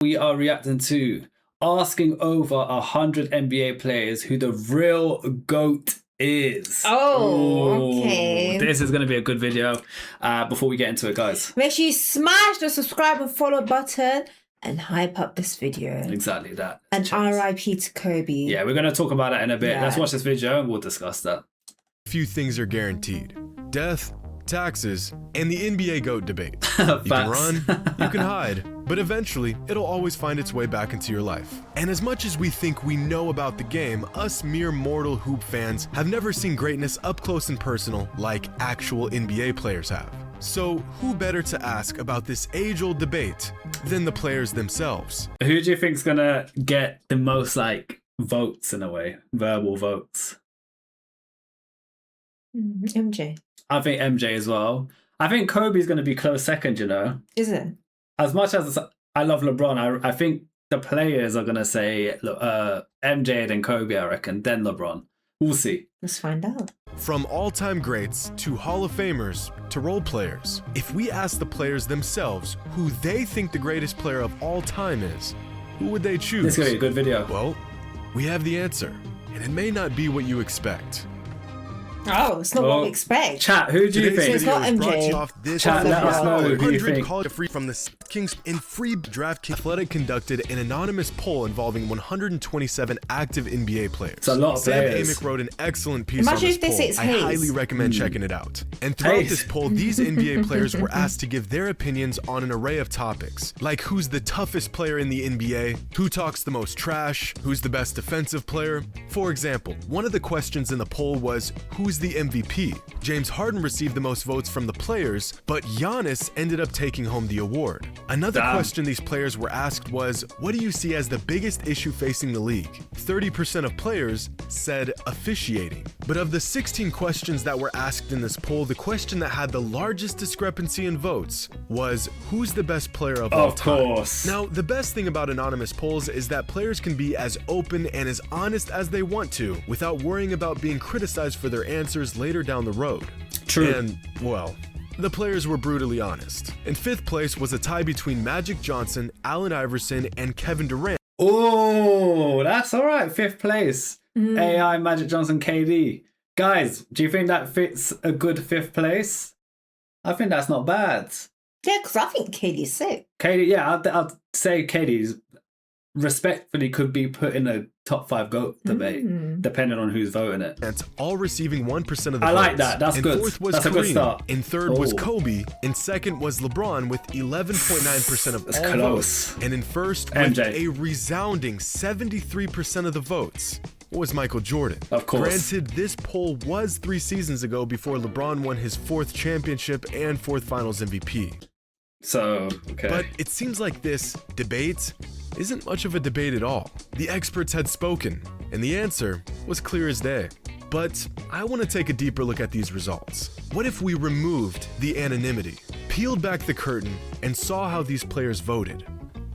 We are reacting to asking over 100 NBA players who the real GOAT is. Okay. This is going to be a good video. Before we get into it, guys. Make sure you smash the subscribe and follow button and hype up this video. Exactly that. And RIP to Kobe. Yeah, we're going to talk about that in a bit. Yeah. Let's watch this video and we'll discuss that. Few things are guaranteed: death, taxes, and the NBA GOAT debate. You can run, you can hide, but eventually it'll always find its way back into your life. And as much as we think we know about the game, us mere mortal hoop fans have never seen greatness up close and personal like actual NBA players have. So who better to ask about this age-old debate than the players themselves? Who do you think's going to get the most votes in a way, verbal votes? MJ. I think MJ as well. I think Kobe's going to be close second, you know. Is it? As much as I love LeBron, I think the players are going to say MJ, then Kobe, I reckon, then LeBron. We'll see. Let's find out. From all-time greats to Hall of Famers to role players, if we ask the players themselves who they think the greatest player of all time is, who would they choose? This is going to be a good video. Well, we have the answer, and it may not be what you expect. Oh, it's not what we expect. Chat, who do you think? It's not MJ. Chat, let us know who you think. Free from the Kings in free draft. Athletic conducted an anonymous poll involving 127 active NBA players. It's a lot of players. Sam Amick wrote an excellent piece Imagine on this if they say it's poll. I Hayes. highly recommend checking it out. And throughout this poll, these NBA players were asked to give their opinions on an array of topics, like who's the toughest player in the NBA, who talks the most trash, who's the best defensive player. For example, one of the questions in the poll was, who's the MVP? James Harden received the most votes from the players, but Giannis ended up taking home the award. Another question these players were asked was, what do you see as the biggest issue facing the league? 30% of players said officiating. But of the 16 questions that were asked in this poll, the question that had the largest discrepancy in votes was, who's the best player of all time? Of course. Now, the best thing about anonymous polls is that players can be as open and as honest as they want to without worrying about being criticized for their answers later down the road. True. And, well, the players were brutally honest. In fifth place was a tie between Magic Johnson, Allen Iverson, and Kevin Durant. Oh, that's all right. Fifth place. AI, Magic Johnson, KD. Guys, do you think that fits a good fifth place? I think that's not bad. Yeah, because I think KD's sick. KD, yeah, I'd say KD's respectfully could be put in a top 5 GOAT debate, depending on who's voting it. And all receiving 1% of the votes. I like that. That's in good. Fourth was That's Kareem. A good start. In third was Kobe. In second was LeBron with 11.9% of all votes. And in first with a resounding 73% of the votes was Michael Jordan. Of course. Granted, this poll was 3 seasons ago before LeBron won his 4th championship and 4th Finals MVP. So, okay. But it seems like this debate isn't much of a debate at all. The experts had spoken, and the answer was clear as day. But I want to take a deeper look at these results. What if we removed the anonymity, peeled back the curtain, and saw how these players voted?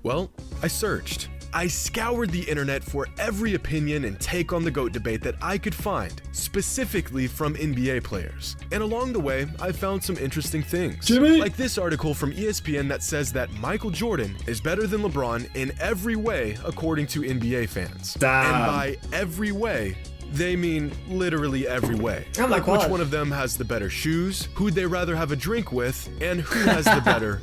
Well, I searched. I scoured the internet for every opinion and take on the GOAT debate that I could find, specifically from NBA players. And along the way, I found some interesting things. Like this article from ESPN that says that Michael Jordan is better than LeBron in every way, according to NBA fans. Damn. And by every way, they mean literally every way. Oh my God. Which one of them has the better shoes, who'd they rather have a drink with, and who has the better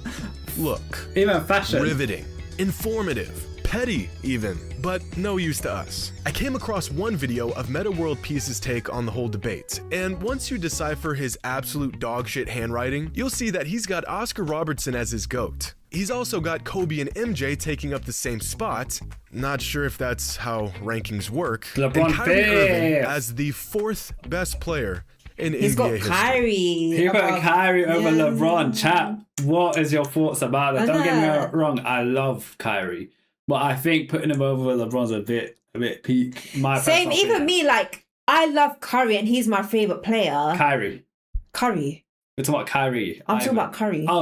look. Even fashion. Riveting. Informative. Petty, even, but no use to us. I came across one video of Meta World Peace's take on the whole debate, and once you decipher his absolute dogshit handwriting, you'll see that he's got Oscar Robertson as his GOAT. He's also got Kobe and MJ taking up the same spot. Not sure if that's how rankings work. LeBron and Kyrie Irving as the 4th best player in NBA history. He's got Kyrie. He got Kyrie over LeBron. Chat, what is your thoughts about that? Don't get me wrong, I love Kyrie. But I think putting him over LeBron's a bit peak. Same, even me, I love Curry and he's my favourite player. Curry. We're talking about Kyrie. I'm talking about Curry. Oh,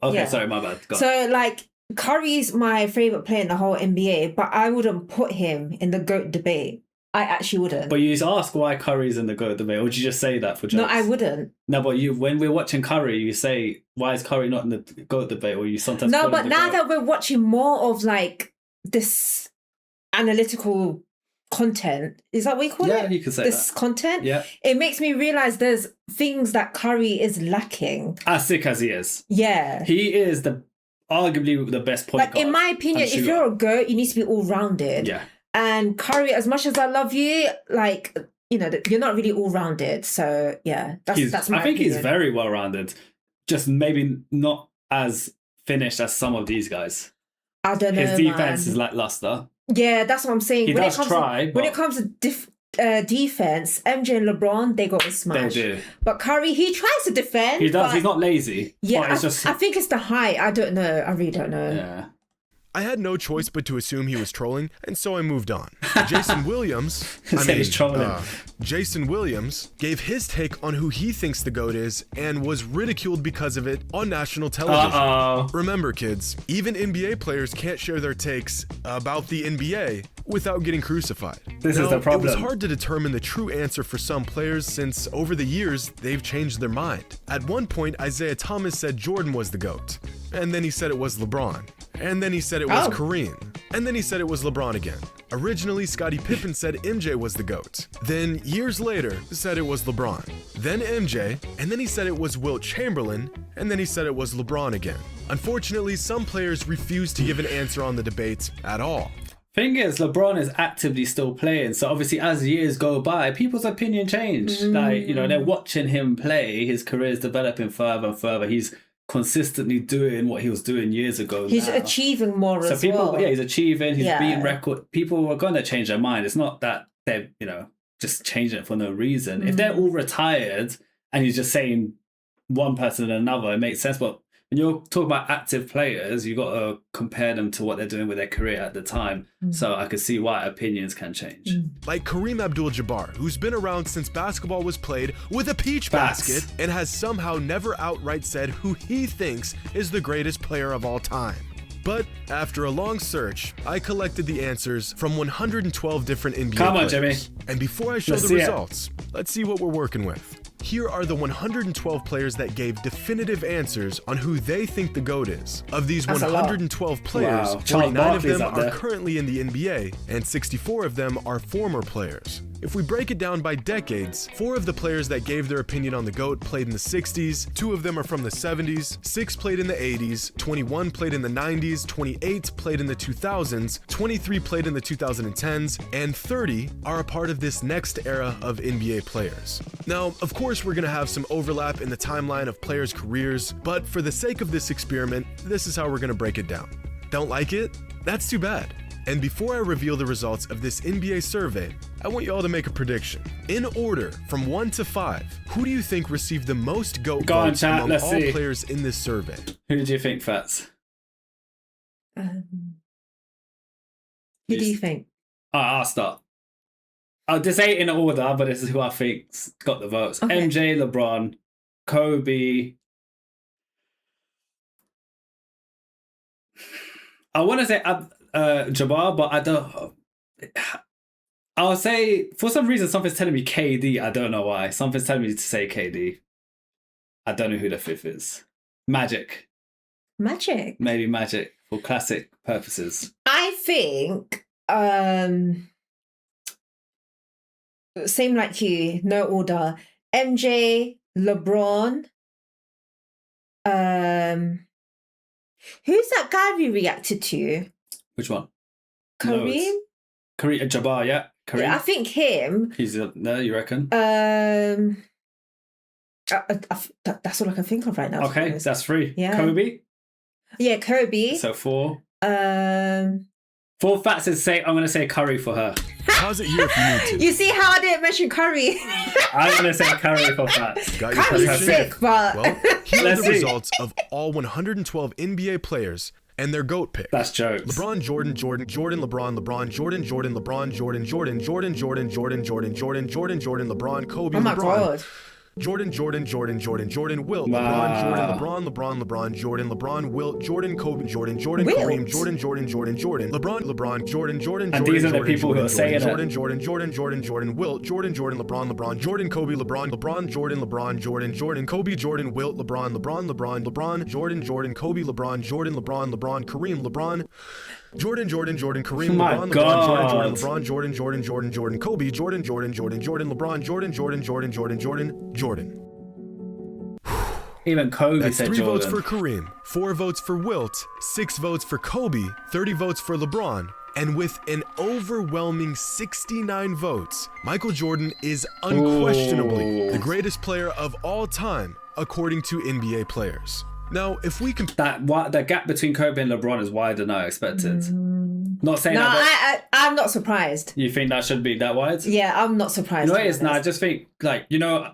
okay. Yeah. Sorry, my bad. So, Curry's my favourite player in the whole NBA, but I wouldn't put him in the GOAT debate. I actually wouldn't. But you just ask why Curry's in the GOAT debate, or would you just say that for jokes? No, I wouldn't. No, but when we're watching Curry, you say, why is Curry not in the GOAT debate? Or you sometimes No, call but him the now GOAT. that we're watching more of like this analytical content, is that what you call it? Yeah, you could say this that. content. Yeah. It makes me realize there's things that Curry is lacking. As sick as he is. Yeah. He is arguably the best point Like, guard. in my opinion, if you're a GOAT, you need to be all-rounded. Yeah. And Curry, as much as I love you, like, you know, you're not really all-rounded. So, yeah, that's my I think opinion. he's very well-rounded. Just maybe not as finished as some of these guys. I don't know, His defense man. is lackluster. Yeah, that's what I'm saying. He does try, when it comes to defense, MJ and LeBron, they got smashed. They do. But Curry, he tries to defend. He does. But He's not lazy. yeah, but it's just... I think it's the height. I don't know. I really don't know. Yeah. I had no choice but to assume he was trolling, and so I moved on. Jason Williams, He's trolling. Jason Williams gave his take on who he thinks the GOAT is and was ridiculed because of it on national television. Uh-oh. Remember, kids, even NBA players can't share their takes about the NBA without getting crucified. This is the problem. It was hard to determine the true answer for some players since over the years, they've changed their mind. At one point, Isaiah Thomas said Jordan was the GOAT, and then he said it was LeBron. And then he said it was Kareem. And then he said it was LeBron again. Originally, Scottie Pippen said MJ was the GOAT. Then, years later, said it was LeBron. Then MJ, and then he said it was Wilt Chamberlain, and then he said it was LeBron again. Unfortunately, some players refuse to give an answer on the debate at all. Thing is, LeBron is actively still playing, so obviously as years go by, people's opinion change. Like, you know, they're watching him play, his career is developing further and further. He's consistently doing what he was doing years ago. He's achieving more as well. Yeah, he's achieving, he's beating record. People are going to change their mind. It's not that they're, you know, just changing it for no reason. If they're all retired and he's just saying one person and another, it makes sense. But when you're talking about active players, you've got to compare them to what they're doing with their career at the time. So I could see why opinions can change. Like Kareem Abdul-Jabbar, who's been around since basketball was played with a peach basket and has somehow never outright said who he thinks is the greatest player of all time. But after a long search, I collected the answers from 112 different NBA Come on, players. Jimmy. And before I show the results, let's see what we're working with. Here are the 112 players that gave definitive answers on who they think the GOAT is. Of these 112 players, 49 of them are currently in the NBA, and 64 of them are former players. If we break it down by decades, 4 of the players that gave their opinion on the GOAT played in the 60s, 2 of them are from the 70s, 6 played in the 80s, 21 played in the 90s, 28 played in the 2000s, 23 played in the 2010s, and 30 are a part of this next era of NBA players. Now, of course, we're going to have some overlap in the timeline of players' careers, but for the sake of this experiment, this is how we're going to break it down. Don't like it? That's too bad. And before I reveal the results of this NBA survey, I want you all to make a prediction. In order, from 1 to 5, who do you think received the most GOAT votes among all players in this survey? Who do you think, Fats? Who do you think? I'll start. I'll just say it in order, but this is who I think's got the votes. Okay. MJ, LeBron, Kobe. I want to say Jabbar, but I don't. I'll say, for some reason, something's telling me KD. I don't know why. Something's telling me to say KD. I don't know who the 5th is. Magic. Maybe Magic for classic purposes. I think, same like you, no order. MJ, LeBron. Who's that guy we reacted to? Which one? Kareem? Kareem Jabbar, yeah. Kareem. Yeah, I think him. He's there, you reckon? That's all I can think of right now. Okay, that's 3. Yeah. Kobe. Yeah, Kobe. So 4. 4 Fats is I'm going to say Curry for her. Pause it here if you need to. You see how I didn't mention Curry? I'm going to say Curry for Fats. Got your Curry's prediction? sick, but... Well, here are the results of all 112 NBA players and their GOAT pick. That's jokes. LeBron, Jordan, LeBron, Jordan, LeBron, Jordan, LeBron, Kobe, LeBron. God. Jordan, Jordan, Jordan, Jordan, Jordan, Wilt, Wow. LeBron, Jordan, LeBron, Wilt, Jordan, Kobe, Jordan, Wilt? Kareem, Jordan, Jordan, LeBron, Jordan, And these are the people who are saying it. Jordan, Wilt, Jordan, LeBron, Jordan, Kobe, LeBron, Jordan, Kobe, Jordan, Wilt, LeBron, Jordan, Kobe, LeBron, Kareem, LeBron, Jordan, Kareem, My LeBron, God. Jordan, Kobe, Jordan, LeBron, Jordan. Even Kobe That's said 3 Jordan. votes for Kareem, 4 votes for Wilt, 6 votes for Kobe, 30 votes for LeBron, and with an overwhelming 69 votes, Michael Jordan is unquestionably Ooh. the greatest player of all time, according to NBA players. Now, if we compare The gap between Kobe and LeBron is wider than I expected. Not saying No, that. I'm not surprised. You think that should be that wide? Yeah, I'm not surprised. You know to what it is be now? I honest. just think, like, you know,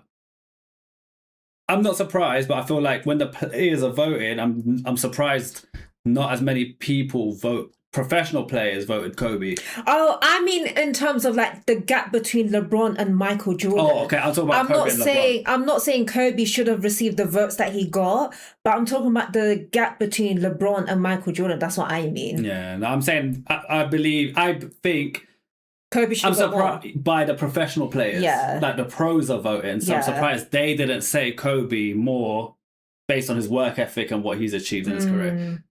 I'm not surprised, but I feel like when the players are voting, I'm surprised not as many people vote. Professional players voted Kobe. Oh, I mean, in terms of like the gap between LeBron and Michael Jordan. Oh, okay. I'll talk about Kobe and LeBron. I'm not saying Kobe should have received the votes that he got, but I'm talking about the gap between LeBron and Michael Jordan. That's what I mean. Yeah, no, I'm saying I think Kobe should I'm have got more. surprised by the professional players. Yeah. Like the pros are voting, so I'm Yeah. surprised they didn't say Kobe more based on his work ethic and what he's achieved in his career.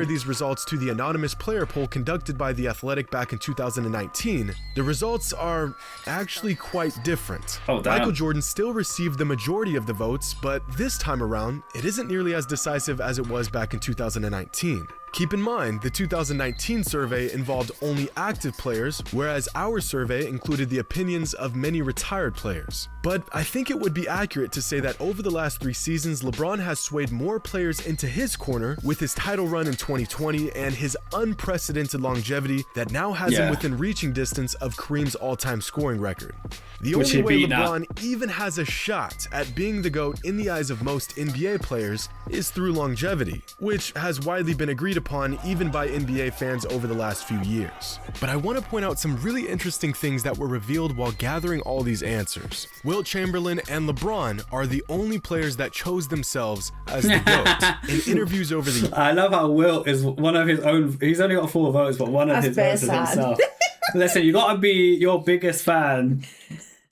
these results to the anonymous player poll conducted by The Athletic back in 2019, the results are actually quite different. Oh, damn. Michael Jordan still received the majority of the votes, but this time around, it isn't nearly as decisive as it was back in 2019. Keep in mind, the 2019 survey involved only active players, whereas our survey included the opinions of many retired players. But I think it would be accurate to say that over the last 3 seasons, LeBron has swayed more players into his corner with his title run in 2020 and his unprecedented longevity that now has him Yeah. within reaching distance of Kareem's all-time scoring record. The Which only he way beat now. LeBron even has a shot at being the GOAT in the eyes of most NBA players is through longevity, which has widely been agreed upon even by NBA fans over the last few years. But I want to point out some really interesting things that were revealed while gathering all these answers. Wilt Chamberlain and LeBron are the only players that chose themselves as the GOAT. In interviews over the I love how Wilt is one of his own. He's only got 4 votes, but one of That's his very votes is sad. himself. Listen, you got to be your biggest fan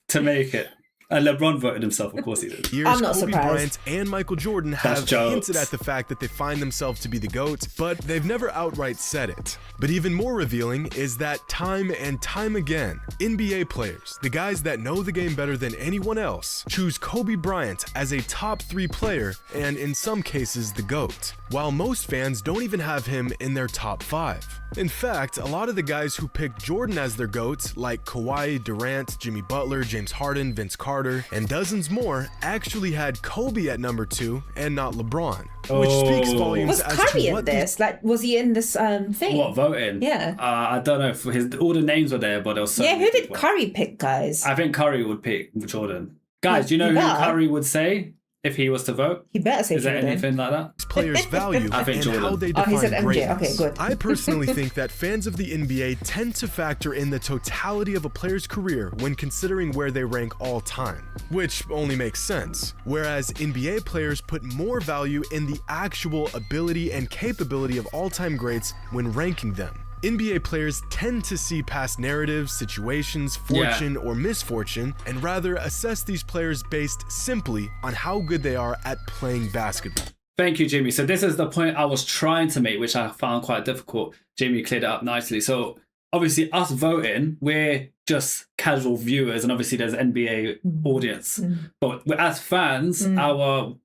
to make it. And LeBron voted himself, of course he did. years, I'm not Kobe surprised. Bryant and Michael Jordan That's have jokes. hinted at the fact that they find themselves to be the GOAT, but they've never outright said it. But even more revealing is that time and time again, NBA players, the guys that know the game better than anyone else, choose Kobe Bryant as a top 3 player and in some cases the GOAT, while most fans don't even have him in their top 5. In fact, a lot of the guys who picked Jordan as their GOAT, like Kawhi, Durant, Jimmy Butler, James Harden, Vince Carter, and dozens more, actually had Kobe at number 2 and not LeBron, which speaks Oh. volumes Was as Curry to in what this? Like, was he in this thing? What, voting? Yeah. I don't know if all the names were there, but there was so Yeah, many who did people. Curry pick, guys? I think Curry would pick Jordan. Guys, do you know who Yeah. Curry would say if he was to vote? He better say Is there Jordan. anything like that? players value I think and Jordan. how they Oh, define he said MJ. greatness. Okay, good. I personally think that fans of the NBA tend to factor in the totality of a player's career when considering where they rank all time, which only makes sense. Whereas NBA players put more value in the actual ability and capability of all-time greats when ranking them. NBA players tend to see past narratives, situations, fortune, or misfortune, and rather assess these players based simply on how good they are at playing basketball. Thank you, Jimmy. So this is the point I was trying to make, which I found quite difficult. Jimmy cleared it up nicely. So obviously us voting, we're just casual viewers, and obviously there's NBA audience. But as fans, our,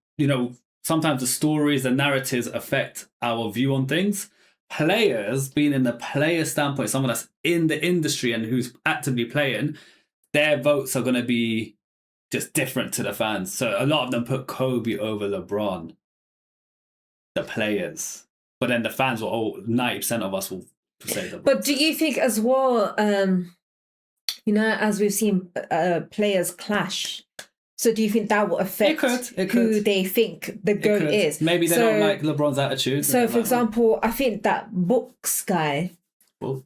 sometimes the stories, the narratives affect our view on things. Players, being in the player standpoint, someone that's in the industry and who's actively playing, their votes are going to be just different to the fans. So a lot of them put Kobe over LeBron, the players. But then the fans will 90% of us will say LeBron. But do you think as well, as we've seen players clash, so do you think that will affect It who could. they think the It GOAT could. is? Maybe they So- don't like LeBron's attitude. So, for Like, example, I think that Books guy, fucking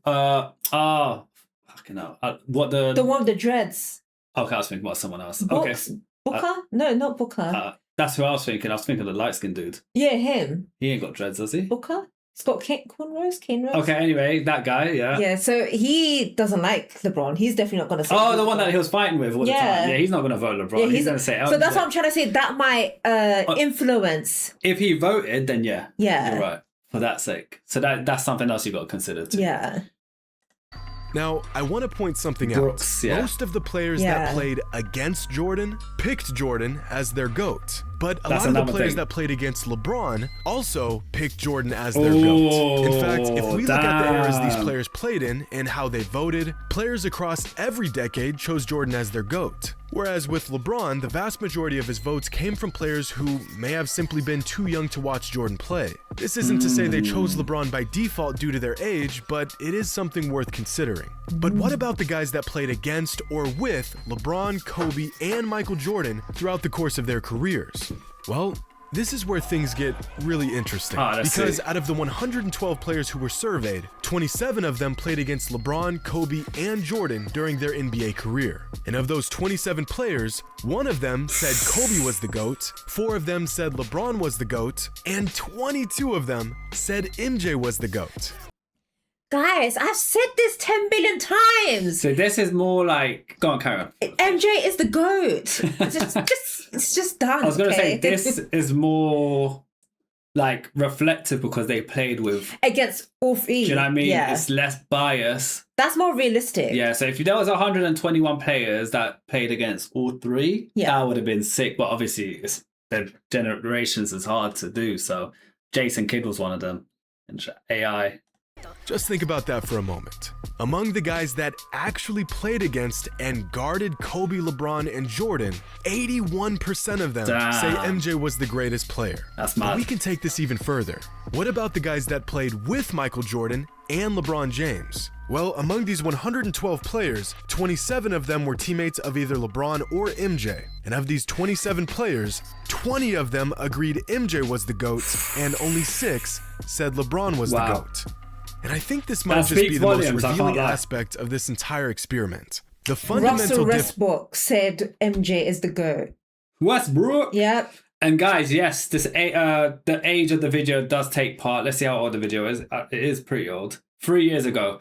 hell. What the the one with the dreads, Okay, I was thinking about someone else. Books, Okay. Booker? No, not Booker. That's who I was thinking. I was thinking of the light-skinned dude. Yeah, him. He ain't got dreads, does he? Booker? He's got cornrows. Okay, anyway, that guy, yeah. Yeah, so he doesn't like LeBron. He's definitely not going to say the one that he was fighting with all the time. Yeah, he's not going to vote LeBron. He's going to say... So that's what I'm trying to say. That might influence... If he voted, then yeah. Yeah. You're right. For that sake. So that's something else you got to consider too. Yeah. Now, I want to point something Brooks, out. yeah. Most of the players that played against Jordan picked Jordan as their GOAT. But a lot of the players that played against LeBron also picked Jordan as their GOAT. In fact, if we look at the eras these players played in and how they voted, players across every decade chose Jordan as their GOAT. Whereas with LeBron, the vast majority of his votes came from players who may have simply been too young to watch Jordan play. This isn't to say they chose LeBron by default due to their age, but it is something worth considering. But what about the guys that played against or with LeBron, Kobe, and Michael Jordan throughout the course of their careers? Well, this is where things get really interesting, because out of the 112 players who were surveyed, 27 of them played against LeBron, Kobe, and Jordan during their NBA career. And of those 27 players, one of them said Kobe was the GOAT, 4 of them said LeBron was the GOAT, and 22 of them said MJ was the GOAT. Guys, I've said this 10 billion times. So this is more like... Go on, Karen. MJ is the GOAT. It's just done. I was going to say, this is more like reflective because they played with... Against all three. Do you know what I mean? Yeah. It's less bias. That's more realistic. Yeah, so if there was 121 players that played against all three, that would have been sick. But obviously, the generations is hard to do. So Jason Kidd was one of them. And AI... Just think about that for a moment. Among the guys that actually played against and guarded Kobe, LeBron, and Jordan, 81% of them say MJ was the greatest player. That's mad. But we can take this even further. What about the guys that played with Michael Jordan and LeBron James? Well, among these 112 players, 27 of them were teammates of either LeBron or MJ. And of these 27 players, 20 of them agreed MJ was the GOAT, and only 6 said LeBron was the GOAT. And I think this might just be the most revealing aspect of this entire experiment. The fundamental Russell Westbrook said MJ is the GOAT. Westbrook? Yep. And guys, yes, this the age of the video does take part. Let's see how old the video is. It is pretty old. 3 years ago.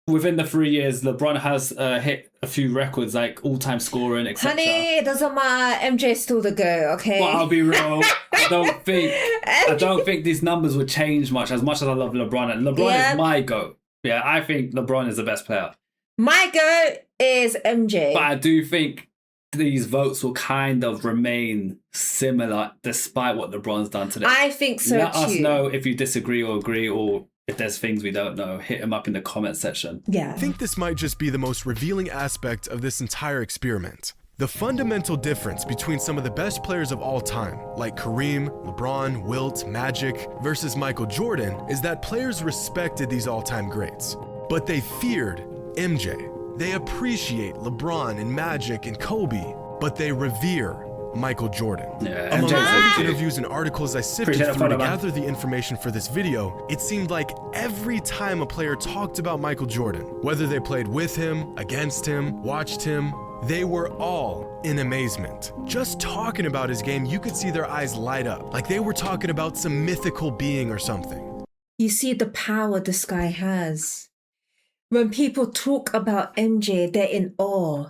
Within the 3 years, LeBron has hit a few records like all-time scoring, etc. Honey, it doesn't matter. MJ's still the GOAT, okay? But I'll be real. I don't think these numbers would change much as I love LeBron. And LeBron is my GOAT. Yeah, I think LeBron is the best player. My GOAT is MJ. But I do think these votes will kind of remain similar despite what LeBron's done today. I think so Let too. us know if you disagree or agree, or if there's things we don't know. Hit them up in the comment section. Yeah. I think this might just be the most revealing aspect of this entire experiment. The fundamental difference between some of the best players of all time, like Kareem, LeBron, Wilt, Magic, versus Michael Jordan, is that players respected these all-time greats, but they feared MJ. They appreciate LeBron and Magic and Kobe, but they revere Michael Jordan. Yeah, Among all the interviews and articles I sifted through to gather the information for this video, it seemed like every time a player talked about Michael Jordan, whether they played with him, against him, watched him, they were all in amazement. Just talking about his game, you could see their eyes light up, like they were talking about some mythical being or something. You see the power this guy has. When people talk about MJ, they're in awe.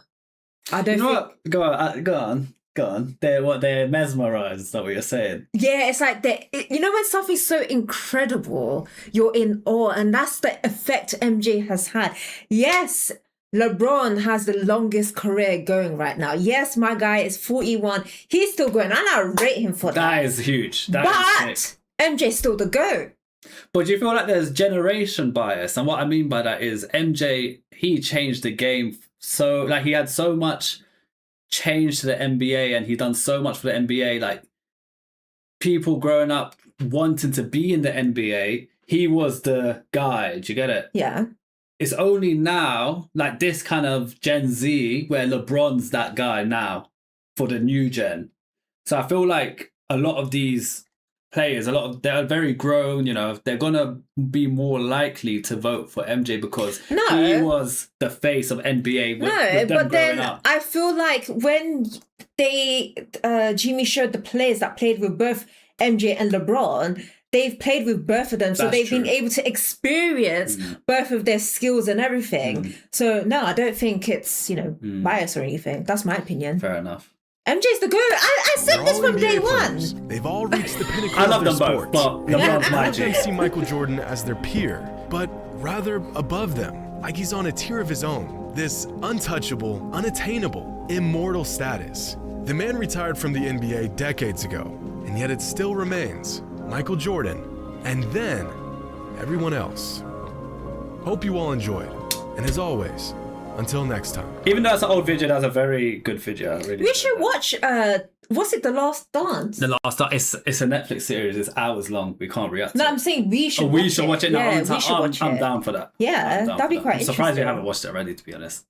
I don't think... What? Go on. They're mesmerized, is that what you're saying? Yeah, it's like when something's so incredible, you're in awe, and that's the effect MJ has had. Yes, LeBron has the longest career going right now. Yes, my guy is 41. He's still going, and I rate him for that. That is huge. But MJ's still the GOAT. But do you feel like there's generation bias? And what I mean by that is MJ, he changed the game so, like, he had so much change to the NBA and he done so much for the NBA. Like, people growing up wanting to be in the NBA, he was the guy. Do you get it? Yeah. It's only now, like this kind of Gen Z, where LeBron's that guy now for the new gen. So I feel like a lot of these players, they're very grown, they're going to be more likely to vote for MJ because he was the face of NBA with them but then growing up. I feel like when Jimmy showed the players that played with both MJ and LeBron, they've played with both of them, so they've been able to experience both of their skills and everything. So no, I don't think it's bias or anything. That's my opinion. Fair enough. MJ's the GOAT. I said this from day one. They've all reached the pinnacle I love of their them both, sport. but LeBron's my I don't G. see Michael Jordan as their peer, but rather above them, like he's on a tier of his own. This untouchable, unattainable, immortal status. The man retired from the NBA decades ago, and yet it still remains Michael Jordan, and then everyone else. Hope you all enjoyed, and as always, until next time. Even though it's an old video, that's a very good video. I really We should watch. Was it The Last Dance? The Last Dance. It's a Netflix series. It's hours long. We can't react. No, to I'm saying we should. we should watch it now. Yeah, we should watch I'm it. down for that. Yeah, I'm down that'd be for that. quite I'm surprised you interesting. haven't watched it already, to be honest.